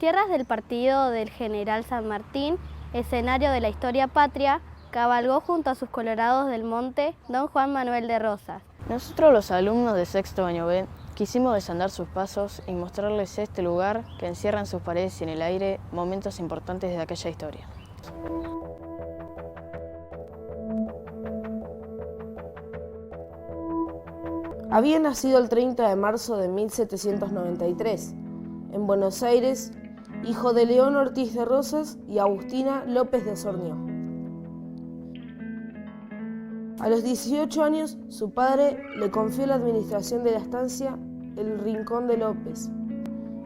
tierras del partido del general San Martín, escenario de la historia patria, cabalgó junto a sus colorados del monte don Juan Manuel de Rosas. Nosotros, los alumnos de sexto año B, quisimos desandar sus pasos y mostrarles este lugar que encierra en sus paredes y en el aire momentos importantes de aquella historia. Había nacido el 30 de marzo de 1793, en Buenos Aires, hijo de León Ortiz de Rosas y Agustina López de Osornio. A los 18 años, su padre le confió la administración de la estancia El Rincón de López.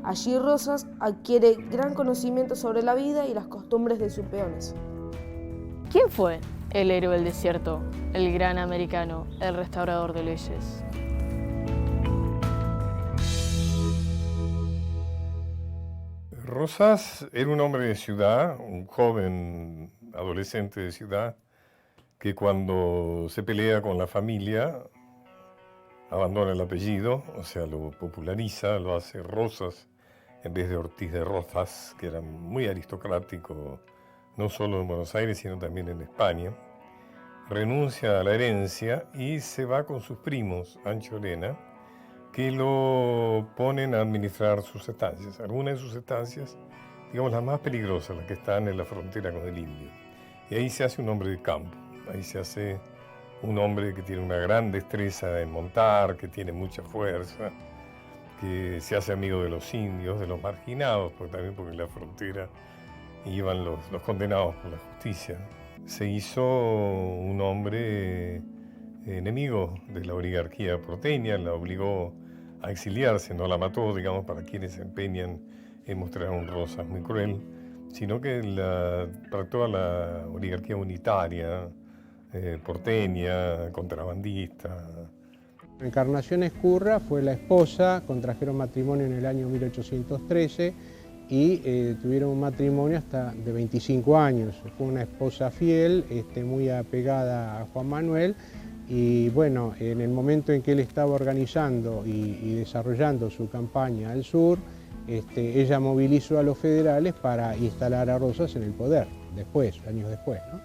Allí Rosas adquiere gran conocimiento sobre la vida y las costumbres de sus peones. ¿Quién fue el héroe del desierto, el gran americano, el restaurador de leyes? Rosas era un hombre de ciudad, un joven adolescente de ciudad, que cuando se pelea con la familia abandona el apellido, o sea, lo populariza, lo hace Rosas en vez de Ortiz de Rozas, que era muy aristocrático, no solo en Buenos Aires, sino también en España. Renuncia a la herencia y se va con sus primos, Ancho Lena, que lo ponen a administrar sus estancias. Algunas de sus estancias, digamos las más peligrosas, las que están en la frontera con el Indio. Y ahí se hace un hombre de campo, ahí se hace un hombre que tiene una gran destreza en montar, que tiene mucha fuerza, que se hace amigo de los indios, de los marginados, porque en la frontera iban los condenados por la justicia. Se hizo un hombre enemigo de la oligarquía porteña, la obligó a exiliarse, no la mató, digamos, para quienes se empeñan en mostrar a un Rosas muy cruel, sino que para toda la oligarquía unitaria, porteña, contrabandista. Encarnación Ezcurra fue la esposa, contrajeron matrimonio en el año 1813 y tuvieron un matrimonio hasta de 25 años. Fue una esposa fiel, muy apegada a Juan Manuel. Y bueno, en el momento en que él estaba organizando y desarrollando su campaña al sur, ella movilizó a los federales para instalar a Rosas en el poder, años después, ¿no?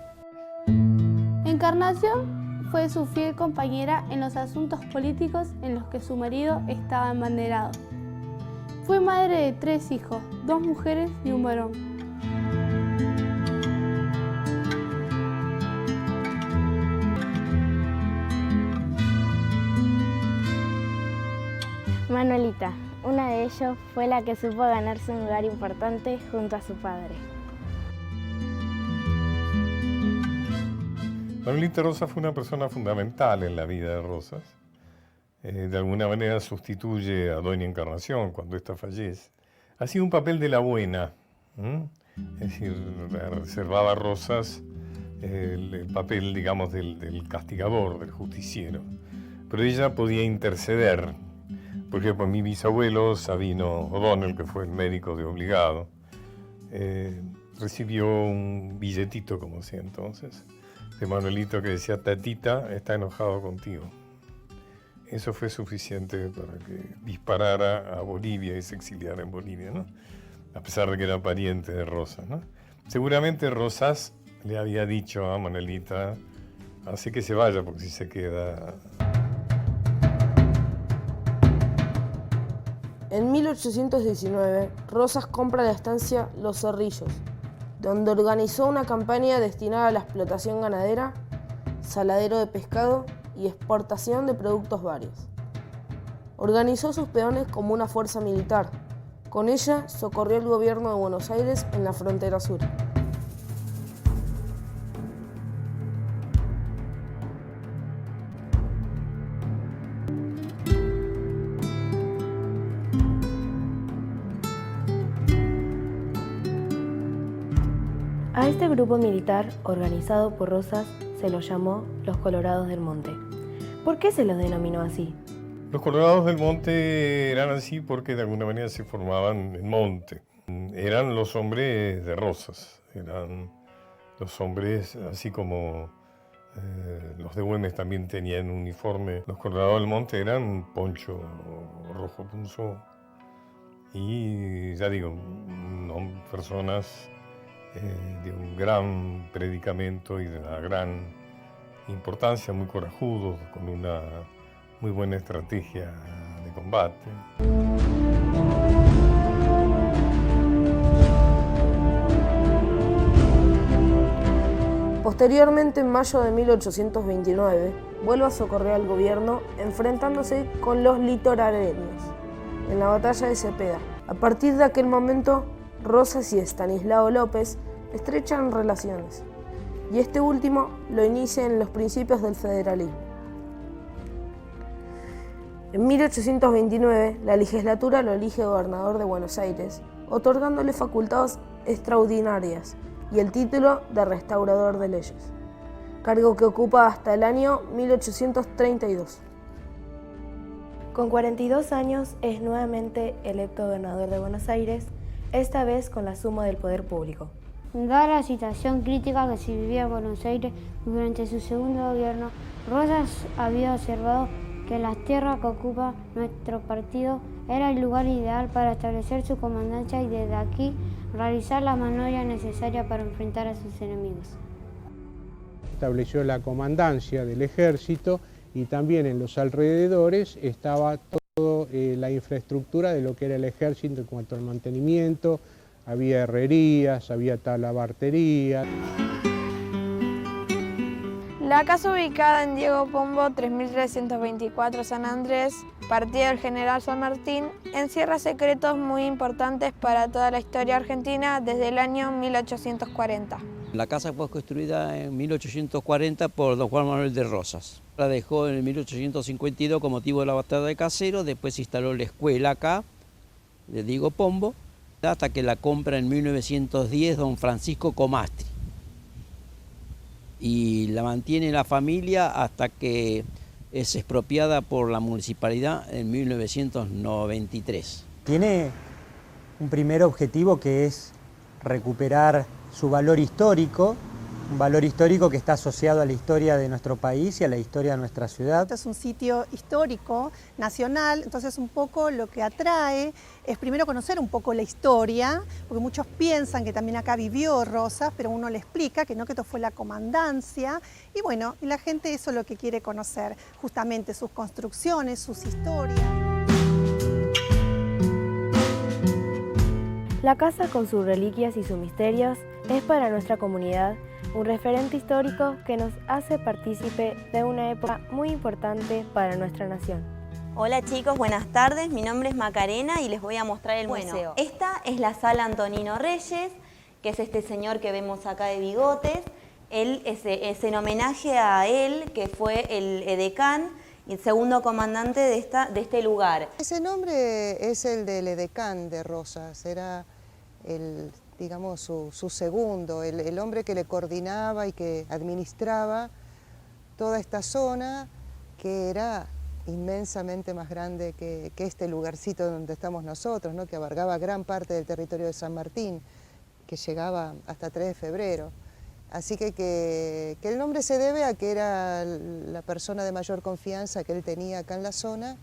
Encarnación fue su fiel compañera en los asuntos políticos en los que su marido estaba embanderado. Fue madre de 3 hijos, 2 mujeres y un varón. Manuelita, una de ellos fue la que supo ganarse un lugar importante junto a su padre. Manuelita Rosas fue una persona fundamental en la vida de Rosas. De alguna manera sustituye a Doña Encarnación cuando ésta fallece. Ha sido un papel de la buena, es decir, reservaba a Rosas el papel, digamos, del castigador, del justiciero. Pero ella podía interceder. Por ejemplo, mi bisabuelo, Sabino O'Donnell, que fue el médico de obligado, recibió un billetito, como decía entonces, de Manuelito que decía: Tatita está enojado contigo. Eso fue suficiente para que disparara a Bolivia y se exiliara en Bolivia, ¿no? A pesar de que era pariente de Rosas, ¿no? Seguramente Rosas le había dicho a Manuelita: así que se vaya, porque si se queda... En 1819, Rosas compra la estancia Los Cerrillos, donde organizó una campaña destinada a la explotación ganadera, saladero de pescado y exportación de productos varios. Organizó a sus peones como una fuerza militar. Con ella socorrió al gobierno de Buenos Aires en la frontera sur. A este grupo militar, organizado por Rosas, se los llamó los Colorados del Monte. ¿Por qué se los denominó así? Los Colorados del Monte eran así porque de alguna manera se formaban en monte. Eran los hombres de Rosas, eran los hombres, así como los de Güemes también tenían un uniforme. Los Colorados del Monte eran un poncho rojo punzón y, ya digo, personas de un gran predicamento y de una gran importancia, muy corajudos, con una muy buena estrategia de combate. Posteriormente, en mayo de 1829, vuelve a socorrer al gobierno enfrentándose con los litoraleños en la batalla de Cepeda. A partir de aquel momento, Rosas y Estanislao López estrechan relaciones, y este último lo inicia en los principios del federalismo. En 1829, la legislatura lo elige gobernador de Buenos Aires, otorgándole facultades extraordinarias y el título de restaurador de leyes, cargo que ocupa hasta el año 1832. Con 42 años es nuevamente electo gobernador de Buenos Aires, esta vez con la suma del poder público. Dada la situación crítica que se vivía en Buenos Aires durante su segundo gobierno, Rosas había observado que las tierras que ocupa nuestro partido era el lugar ideal para establecer su comandancia y desde aquí realizar las maniobras necesarias para enfrentar a sus enemigos. Estableció la comandancia del ejército y también en los alrededores estaba toda la infraestructura de lo que era el ejército en cuanto al mantenimiento. Había herrerías, había talabartería. La casa ubicada en Diego Pombo, 3324 San Andrés, partido del General San Martín, encierra secretos muy importantes para toda la historia argentina desde el año 1840. La casa fue construida en 1840 por don Juan Manuel de Rosas. La dejó en 1852 con motivo de la batalla de Caseros, después se instaló la escuela acá, de Diego Pombo, hasta que la compra en 1910 don Francisco Comastri. Y la mantiene la familia hasta que es expropiada por la municipalidad en 1993. Tiene un primer objetivo que es recuperar su valor histórico, un valor histórico que está asociado a la historia de nuestro país y a la historia de nuestra ciudad. Este es un sitio histórico, nacional, entonces un poco lo que atrae es primero conocer un poco la historia, porque muchos piensan que también acá vivió Rosas, pero uno le explica que no, que esto fue la comandancia, y bueno, y la gente eso es lo que quiere conocer, justamente sus construcciones, sus historias. La casa con sus reliquias y sus misterios es para nuestra comunidad un referente histórico que nos hace partícipe de una época muy importante para nuestra nación. Hola chicos, buenas tardes. Mi nombre es Macarena y les voy a mostrar el museo. Esta es la sala Antonino Reyes, que es este señor que vemos acá de bigotes. Él es en homenaje a él, que fue el edecán y el segundo comandante de este lugar. Ese nombre es el del edecán de Rosas, era digamos, su segundo, el hombre que le coordinaba y que administraba toda esta zona, que era inmensamente más grande que este lugarcito donde estamos nosotros, ¿no? Que abarcaba gran parte del territorio de San Martín, que llegaba hasta 3 de febrero. Así que el nombre se debe a que era la persona de mayor confianza que él tenía acá en la zona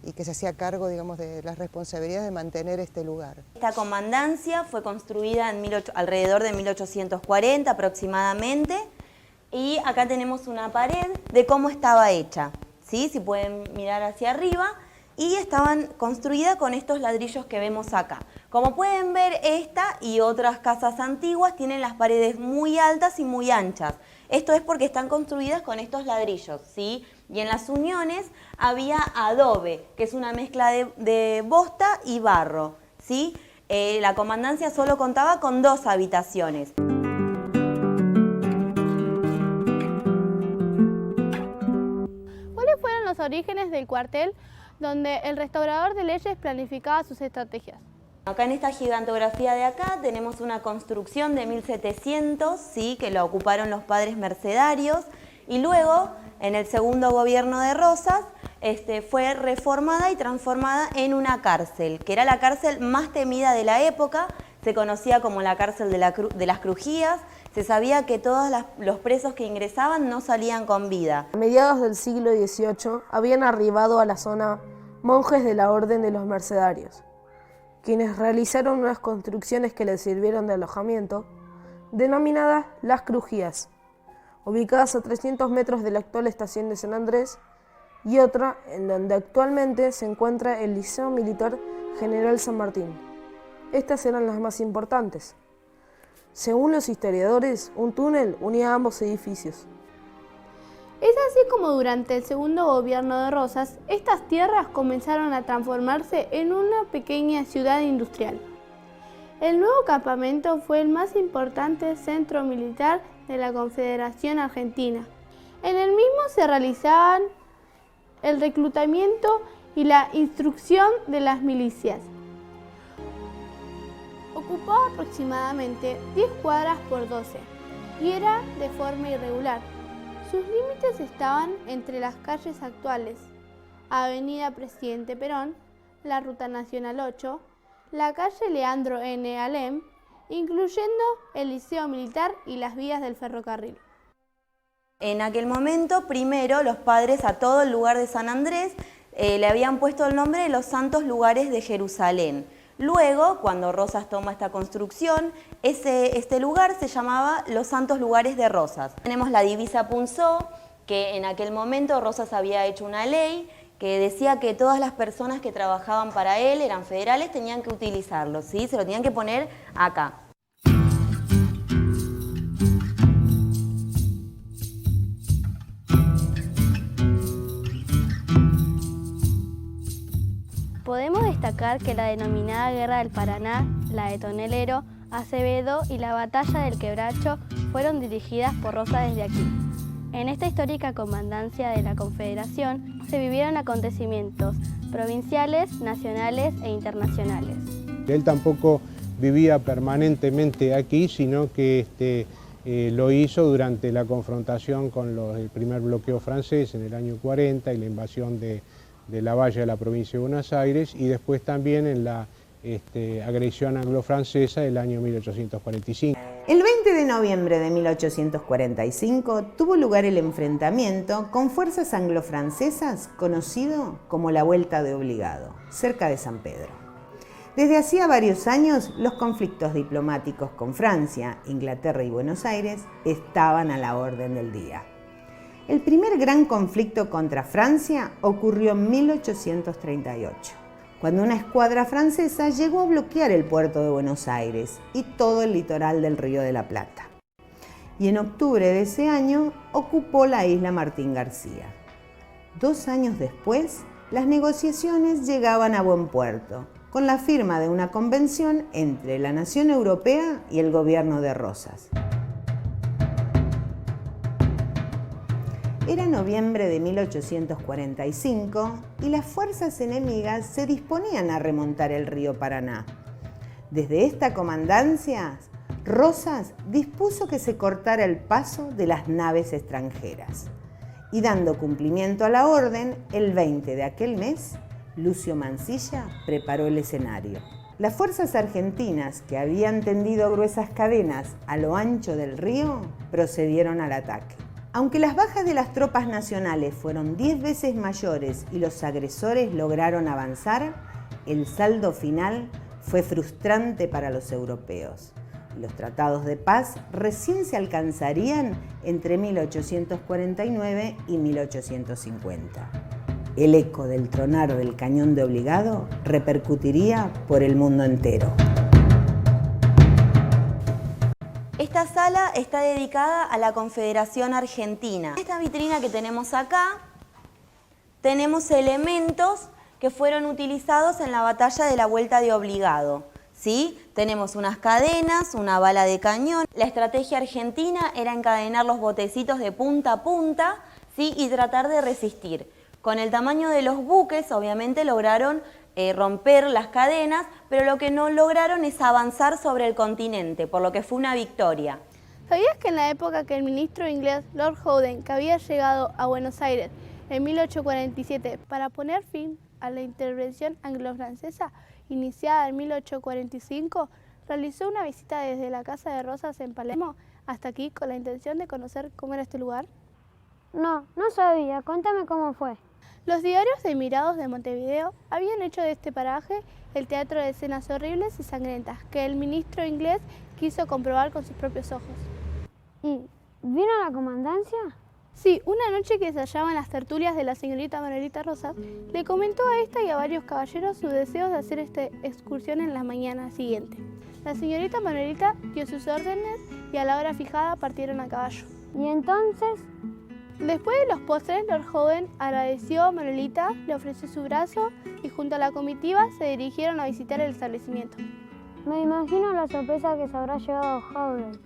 y que se hacía cargo, digamos, de las responsabilidades de mantener este lugar. Esta comandancia fue construida alrededor de 1840 aproximadamente, y acá tenemos una pared de cómo estaba hecha, ¿sí? Si pueden mirar hacia arriba, y estaban construidas con estos ladrillos que vemos acá. Como pueden ver, esta y otras casas antiguas tienen las paredes muy altas y muy anchas. Esto es porque están construidas con estos ladrillos, ¿sí? Y en las uniones había adobe, que es una mezcla de bosta y barro, ¿sí? La comandancia solo contaba con 2 habitaciones. ¿Cuáles fueron los orígenes del cuartel donde el restaurador de leyes planificaba sus estrategias? Acá en esta gigantografía de acá tenemos una construcción de 1700, ¿sí? Que la ocuparon los padres mercedarios, y luego en el segundo gobierno de Rosas fue reformada y transformada en una cárcel, que era la cárcel más temida de la época. Se conocía como la cárcel de las Crujías. Se sabía que todos los presos que ingresaban no salían con vida. A mediados del siglo XVIII habían arribado a la zona monjes de la Orden de los Mercedarios, quienes realizaron unas construcciones que les sirvieron de alojamiento, denominadas Las Crujías, ubicadas a 300 metros de la actual estación de San Andrés, y otra en donde actualmente se encuentra el Liceo Militar General San Martín. Estas eran las más importantes. Según los historiadores, un túnel unía ambos edificios. Es así como durante el segundo gobierno de Rosas, estas tierras comenzaron a transformarse en una pequeña ciudad industrial. El nuevo campamento fue el más importante centro militar de la Confederación Argentina. En el mismo se realizaban el reclutamiento y la instrucción de las milicias. Ocupaba aproximadamente 10 cuadras por 12 y era de forma irregular. Sus límites estaban entre las calles actuales, Avenida Presidente Perón, la Ruta Nacional 8, la calle Leandro N. Alem, incluyendo el Liceo Militar y las vías del ferrocarril. En aquel momento, primero, los padres a todo el lugar de San Andrés le habían puesto el nombre de los Santos Lugares de Jerusalén. Luego, cuando Rosas toma esta construcción, este lugar se llamaba los Santos Lugares de Rosas. Tenemos la divisa Punzó, que en aquel momento Rosas había hecho una ley que decía que todas las personas que trabajaban para él, eran federales, tenían que utilizarlo, ¿sí? Se lo tenían que poner acá. Podemos destacar que la denominada Guerra del Paraná, la de Tonelero, Acevedo y la Batalla del Quebracho fueron dirigidas por Rosas desde aquí. En esta histórica comandancia de la Confederación se vivieron acontecimientos provinciales, nacionales e internacionales. Él tampoco vivía permanentemente aquí, sino que lo hizo durante la confrontación con el primer bloqueo francés en el año 40 y la invasión de la valla de la provincia de Buenos Aires, y después también en la agresión anglo-francesa del año 1845. El 20 de noviembre de 1845 tuvo lugar el enfrentamiento con fuerzas anglo-francesas conocido como la Vuelta de Obligado, cerca de San Pedro. Desde hacía varios años, los conflictos diplomáticos con Francia, Inglaterra y Buenos Aires estaban a la orden del día. El primer gran conflicto contra Francia ocurrió en 1838, cuando una escuadra francesa llegó a bloquear el puerto de Buenos Aires y todo el litoral del Río de la Plata. Y en octubre de ese año ocupó la isla Martín García. 2 años después, las negociaciones llegaban a buen puerto, con la firma de una convención entre la nación europea y el gobierno de Rosas. Era noviembre de 1845 y las fuerzas enemigas se disponían a remontar el río Paraná. Desde esta comandancia, Rosas dispuso que se cortara el paso de las naves extranjeras. Y dando cumplimiento a la orden, el 20 de aquel mes, Lucio Mansilla preparó el escenario. Las fuerzas argentinas, que habían tendido gruesas cadenas a lo ancho del río, procedieron al ataque. Aunque las bajas de las tropas nacionales fueron 10 veces mayores y los agresores lograron avanzar, el saldo final fue frustrante para los europeos. Los tratados de paz recién se alcanzarían entre 1849 y 1850. El eco del tronar del cañón de Obligado repercutiría por el mundo entero. Esta sala está dedicada a la Confederación Argentina. En esta vitrina que tenemos acá, tenemos elementos que fueron utilizados en la batalla de la Vuelta de Obligado. ¿Sí? Tenemos unas cadenas, una bala de cañón. La estrategia argentina era encadenar los botecitos de punta a punta, ¿sí? Y tratar de resistir. Con el tamaño de los buques, obviamente, lograron romper las cadenas, pero lo que no lograron es avanzar sobre el continente, por lo que fue una victoria. ¿Sabías que en la época que el ministro inglés Lord Howden, que había llegado a Buenos Aires en 1847 para poner fin a la intervención anglo-francesa iniciada en 1845, realizó una visita desde la casa de Rosas en Palermo hasta aquí con la intención de conocer cómo era este lugar? No sabía. Cuéntame cómo fue. Los diarios de Mirados de Montevideo habían hecho de este paraje el teatro de escenas horribles y sangrientas que el ministro inglés quiso comprobar con sus propios ojos. ¿Y vino a la comandancia? Sí, una noche que se hallaba en las tertulias de la señorita Manuelita Rosas, le comentó a esta y a varios caballeros su deseo de hacer esta excursión en la mañana siguiente. La señorita Manuelita dio sus órdenes y a la hora fijada partieron a caballo. ¿Y entonces? Después de los postres, Lord Howen agradeció a Manuelita, le ofreció su brazo y junto a la comitiva se dirigieron a visitar el establecimiento. Me imagino la sorpresa que se habrá llevado Howen.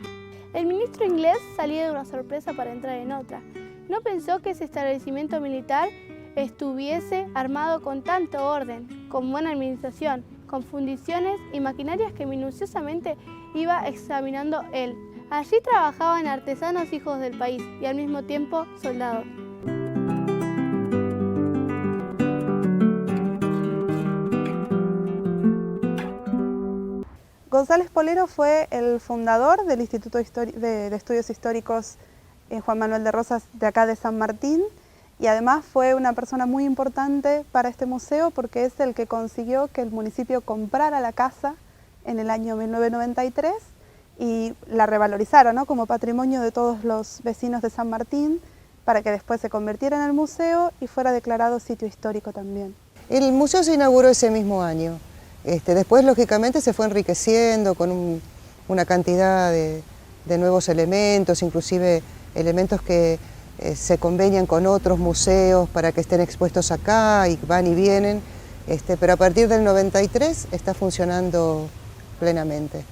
El ministro inglés salía de una sorpresa para entrar en otra. No pensó que ese establecimiento militar estuviese armado con tanto orden, con buena administración, con fundiciones y maquinarias que minuciosamente iba examinando él. Allí trabajaban artesanos hijos del país y al mismo tiempo soldados. González Polero fue el fundador del Instituto de Estudios Históricos Juan Manuel de Rosas de acá de San Martín y además fue una persona muy importante para este museo porque es el que consiguió que el municipio comprara la casa en el año 1993 y la revalorizaron, ¿no?, como patrimonio de todos los vecinos de San Martín para que después se convirtiera en el museo y fuera declarado sitio histórico también. El museo se inauguró ese mismo año. Después, lógicamente, se fue enriqueciendo con una cantidad de nuevos elementos, inclusive elementos que se convenian con otros museos para que estén expuestos acá y van y vienen, pero a partir del 93 está funcionando plenamente.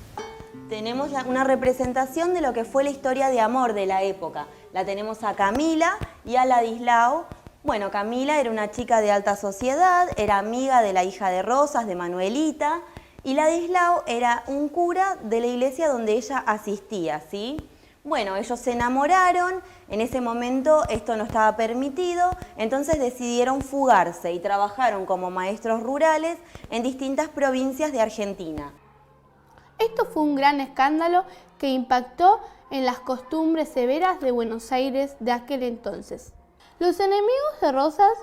Tenemos una representación de lo que fue la historia de amor de la época. La tenemos a Camila y a Ladislao. Bueno, Camila era una chica de alta sociedad, era amiga de la hija de Rosas, de Manuelita, y Ladislao era un cura de la iglesia donde ella asistía, ¿sí? Bueno, ellos se enamoraron, en ese momento esto no estaba permitido, entonces decidieron fugarse y trabajaron como maestros rurales en distintas provincias de Argentina. Esto fue un gran escándalo que impactó en las costumbres severas de Buenos Aires de aquel entonces. Los enemigos de Rosas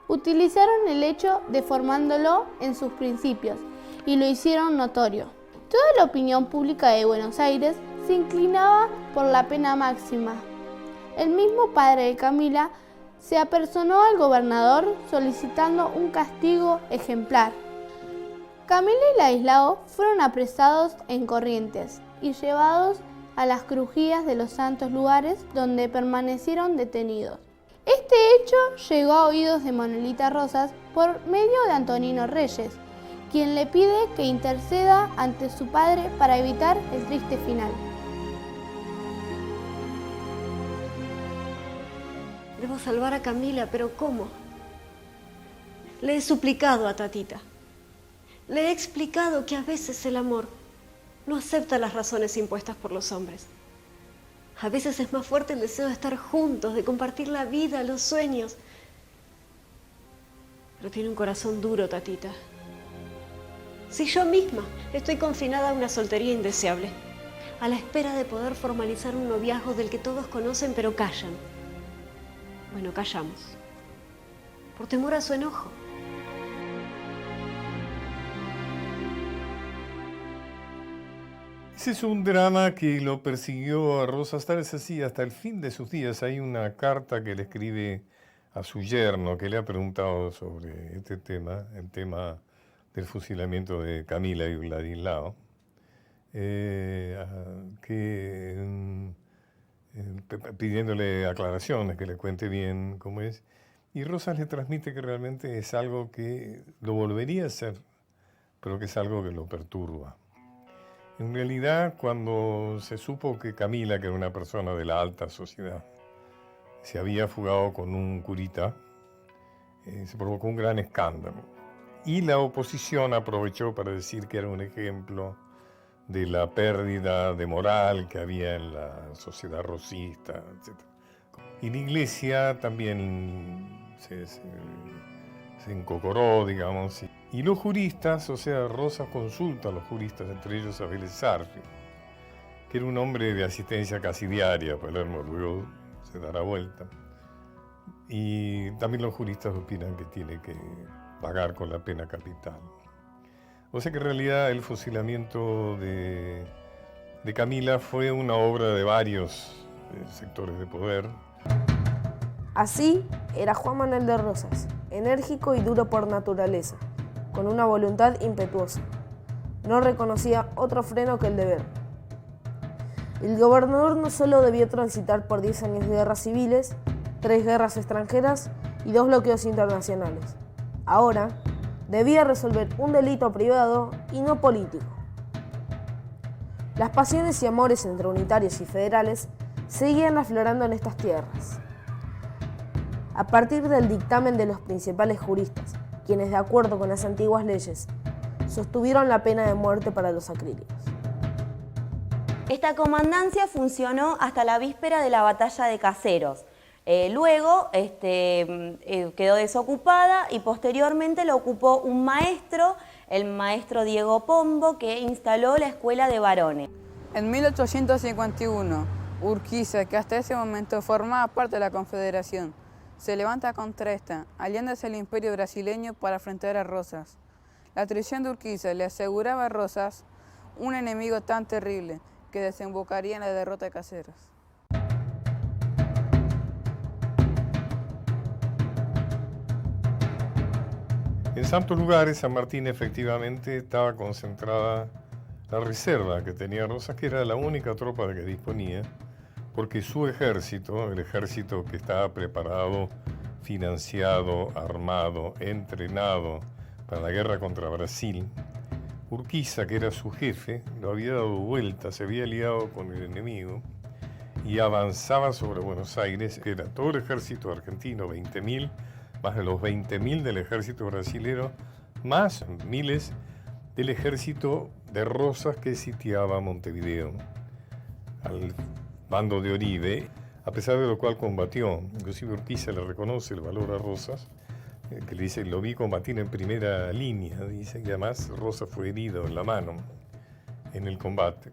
utilizaron el hecho deformándolo en sus principios y lo hicieron notorio. Toda la opinión pública de Buenos Aires se inclinaba por la pena máxima. El mismo padre de Camila se apersonó al gobernador solicitando un castigo ejemplar. Camila y Ladislao fueron apresados en Corrientes y llevados a las crujías de los santos lugares donde permanecieron detenidos. Este hecho llegó a oídos de Manuelita Rosas por medio de Antonino Reyes, quien le pide que interceda ante su padre para evitar el triste final. Debo salvar a Camila, pero ¿cómo? Le he suplicado a Tatita. Le he explicado que a veces el amor no acepta las razones impuestas por los hombres. A veces es más fuerte el deseo de estar juntos, de compartir la vida, los sueños. Pero tiene un corazón duro, Tatita. Si yo misma estoy confinada a una soltería indeseable, a la espera de poder formalizar un noviazgo del que todos conocen pero callan. Bueno, callamos, por temor a su enojo. Ese es un drama que lo persiguió a Rosas, tal es así, hasta el fin de sus días. Hay una carta que le escribe a su yerno, que le ha preguntado sobre este tema, el tema del fusilamiento de Camila y Ladislao, pidiéndole aclaraciones, que le cuente bien cómo es. Y Rosas le transmite que realmente es algo que lo volvería a hacer, pero que es algo que lo perturba. En realidad, cuando se supo que Camila, que era una persona de la alta sociedad, se había fugado con un curita, se provocó un gran escándalo. Y la oposición aprovechó para decir que era un ejemplo de la pérdida de moral que había en la sociedad rosista, etc. Y la iglesia también se encocoró, digamos. Y los juristas, o sea, Rosas consulta a los juristas, entre ellos a Vélez Sarfi, que era un hombre de asistencia casi diaria, Palermo luego se dará vuelta. y también los juristas opinan que tiene que pagar con la pena capital. O sea que en realidad el fusilamiento de Camila fue una obra de varios sectores de poder. Así era Juan Manuel de Rosas, enérgico y duro por naturaleza, con una voluntad impetuosa. No reconocía otro freno que el deber. El gobernador no solo debió transitar por 10 años de guerras civiles, 3 guerras extranjeras y 2 bloqueos internacionales. Ahora, debía resolver un delito privado y no político. Las pasiones y amores entre unitarios y federales seguían aflorando en estas tierras. A partir del dictamen de los principales juristas, quienes de acuerdo con las antiguas leyes, sostuvieron la pena de muerte para los sacrílegos. Esta comandancia funcionó hasta la víspera de la batalla de Caseros. Luego quedó desocupada y posteriormente la ocupó un maestro, el maestro Diego Pombo, que instaló la escuela de varones. En 1851, Urquiza, que hasta ese momento formaba parte de la Confederación, se levanta contra esta, aliándose al imperio brasileño para enfrentar a Rosas. La traición de Urquiza le aseguraba a Rosas un enemigo tan terrible que desembocaría en la derrota de Caseros. En Santos Lugares, San Martín, efectivamente estaba concentrada la reserva que tenía Rosas, que era la única tropa de que disponía, porque su ejército, el ejército que estaba preparado, financiado, armado, entrenado para la guerra contra Brasil, Urquiza, que era su jefe, lo había dado vuelta, se había aliado con el enemigo y avanzaba sobre Buenos Aires, que era todo el ejército argentino, 20.000, más de los 20.000 del ejército brasilero, más miles del ejército de Rosas que sitiaba Montevideo, al bando de Oribe, a pesar de lo cual combatió. Inclusive Urquiza le reconoce el valor a Rosas, que le dice, lo vi combatir en primera línea, dice, y además Rosas fue herido en la mano en el combate.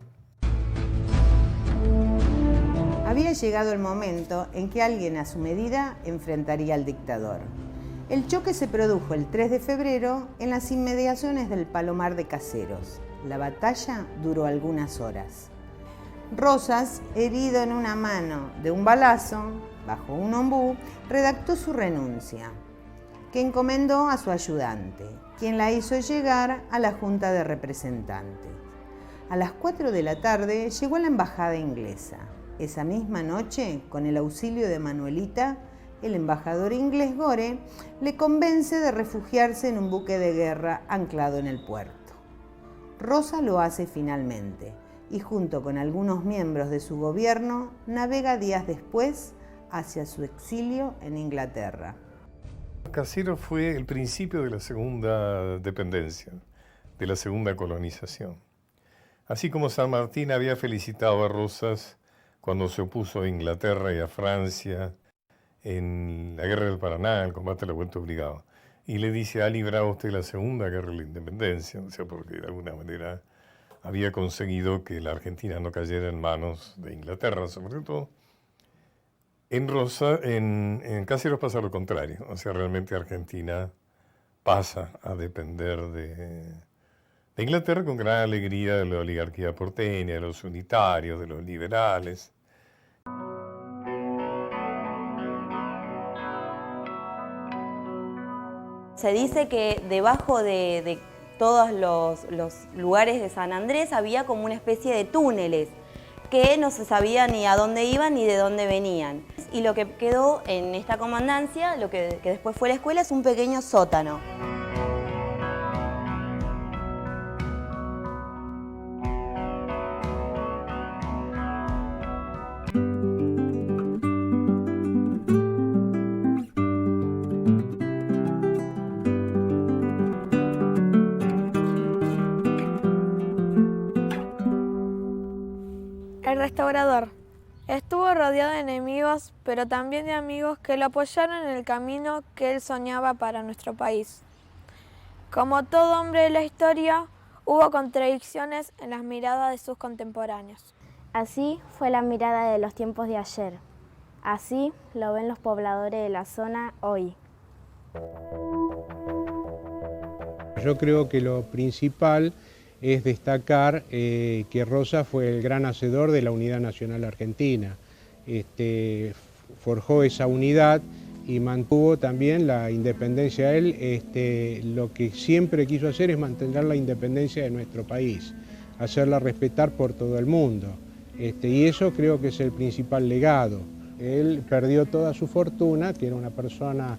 Había llegado el momento en que alguien a su medida enfrentaría al dictador. El choque se produjo el 3 de febrero en las inmediaciones del Palomar de Caseros. La batalla duró algunas horas. Rosas, herido en una mano de un balazo, bajo un ombú, redactó su renuncia, que encomendó a su ayudante, quien la hizo llegar a la Junta de Representantes. A las 4 de la tarde llegó a la embajada inglesa. Esa misma noche, con el auxilio de Manuelita, el embajador inglés Gore le convence de refugiarse en un buque de guerra anclado en el puerto. Rosa lo hace finalmente y junto con algunos miembros de su gobierno navega días después hacia su exilio en Inglaterra. Caseros fue el principio de la segunda dependencia, de la segunda colonización. Así como San Martín había felicitado a Rosas cuando se opuso a Inglaterra y a Francia en la guerra del Paraná, el combate de la vuelta obligado, y le dice, ha librado usted la segunda guerra de la independencia, o sea, porque de alguna manera había conseguido que la Argentina no cayera en manos de Inglaterra, sobre todo. En Caseros pasa lo contrario, o sea, realmente Argentina pasa a depender de Inglaterra con gran alegría de la oligarquía porteña, de los unitarios, de los liberales. Se dice que debajo de todos los lugares de San Andrés había como una especie de túneles que no se sabía ni a dónde iban ni de dónde venían. Y lo que quedó en esta comandancia, lo que después fue la escuela, es un pequeño sótano. El restaurador. Estuvo rodeado de enemigos, pero también de amigos que lo apoyaron en el camino que él soñaba para nuestro país. Como todo hombre de la historia, hubo contradicciones en las miradas de sus contemporáneos. Así fue la mirada de los tiempos de ayer. Así lo ven los pobladores de la zona hoy. Yo creo que lo principal es destacar que Rosas fue el gran hacedor de la unidad nacional argentina. Forjó esa unidad y mantuvo también la independencia. Él lo que siempre quiso hacer es mantener la independencia de nuestro país, hacerla respetar por todo el mundo. Y eso creo que es el principal legado. Él perdió toda su fortuna, que era una persona,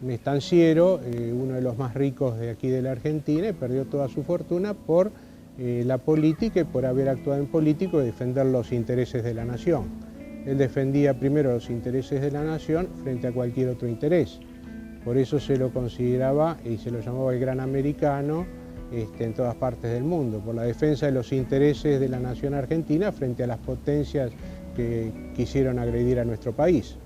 un estanciero, uno de los más ricos de aquí de la Argentina, y perdió toda su fortuna por la política y por haber actuado en político y defender los intereses de la nación. Él defendía primero los intereses de la nación frente a cualquier otro interés. Por eso se lo consideraba y se lo llamaba el gran americano en todas partes del mundo, por la defensa de los intereses de la nación argentina frente a las potencias que quisieron agredir a nuestro país.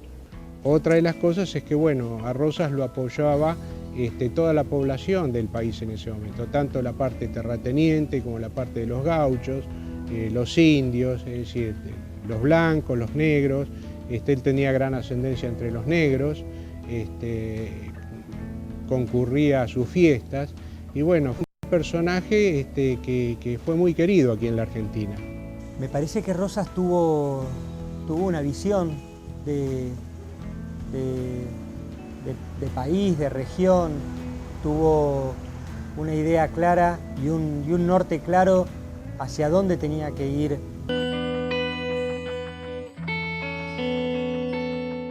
Otra de las cosas es que, bueno, a Rosas lo apoyaba toda la población del país en ese momento, tanto la parte terrateniente como la parte de los gauchos, los indios, es decir, los blancos, los negros. Él tenía gran ascendencia entre los negros, concurría a sus fiestas y bueno, fue un personaje que fue muy querido aquí en la Argentina. Me parece que Rosas tuvo una visión de país, de región, tuvo una idea clara y un norte claro hacia dónde tenía que ir.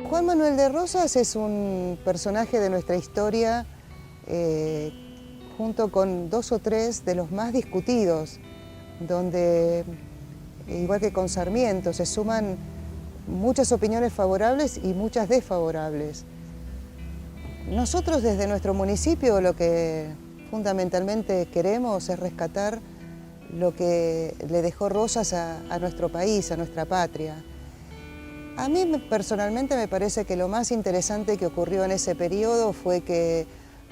Juan Manuel de Rosas es un personaje de nuestra historia, junto con 2 o 3 de los más discutidos, donde, igual que con Sarmiento, se suman muchas opiniones favorables y muchas desfavorables. Nosotros desde nuestro municipio lo que fundamentalmente queremos es rescatar lo que le dejó Rosas a nuestro país, a nuestra patria. A mí personalmente me parece que lo más interesante que ocurrió en ese periodo fue que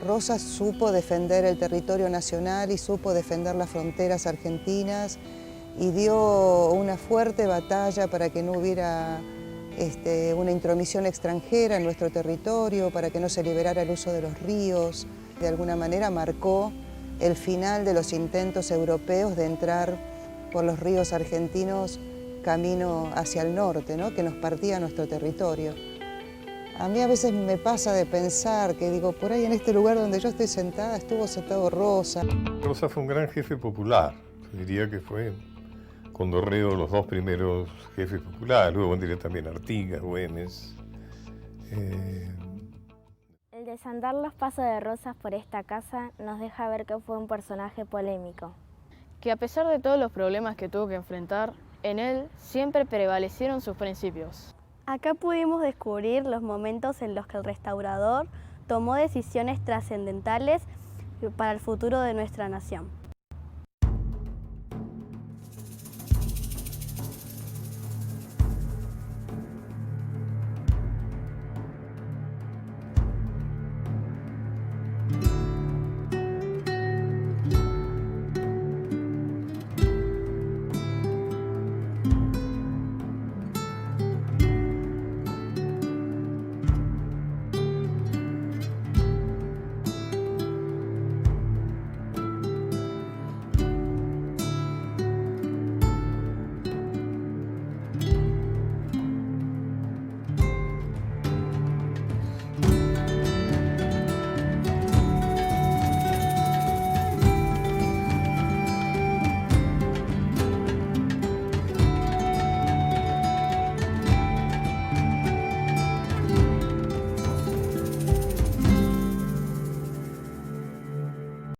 Rosas supo defender el territorio nacional y supo defender las fronteras argentinas y dio una fuerte batalla para que no hubiera una intromisión extranjera en nuestro territorio, para que no se liberara el uso de los ríos. De alguna manera marcó el final de los intentos europeos de entrar por los ríos argentinos camino hacia el norte, ¿no? Que nos partía nuestro territorio. A mí a veces me pasa de pensar que digo, por ahí en este lugar donde yo estoy sentada estuvo sentado Rosas. Rosas fue un gran jefe popular, yo diría que fue con Dorrego los 2 primeros jefes populares, luego vendría también Artigas, Güemes. El desandar los pasos de Rosas por esta casa nos deja ver que fue un personaje polémico. Que a pesar de todos los problemas que tuvo que enfrentar, en él siempre prevalecieron sus principios. Acá pudimos descubrir los momentos en los que el restaurador tomó decisiones trascendentales para el futuro de nuestra nación.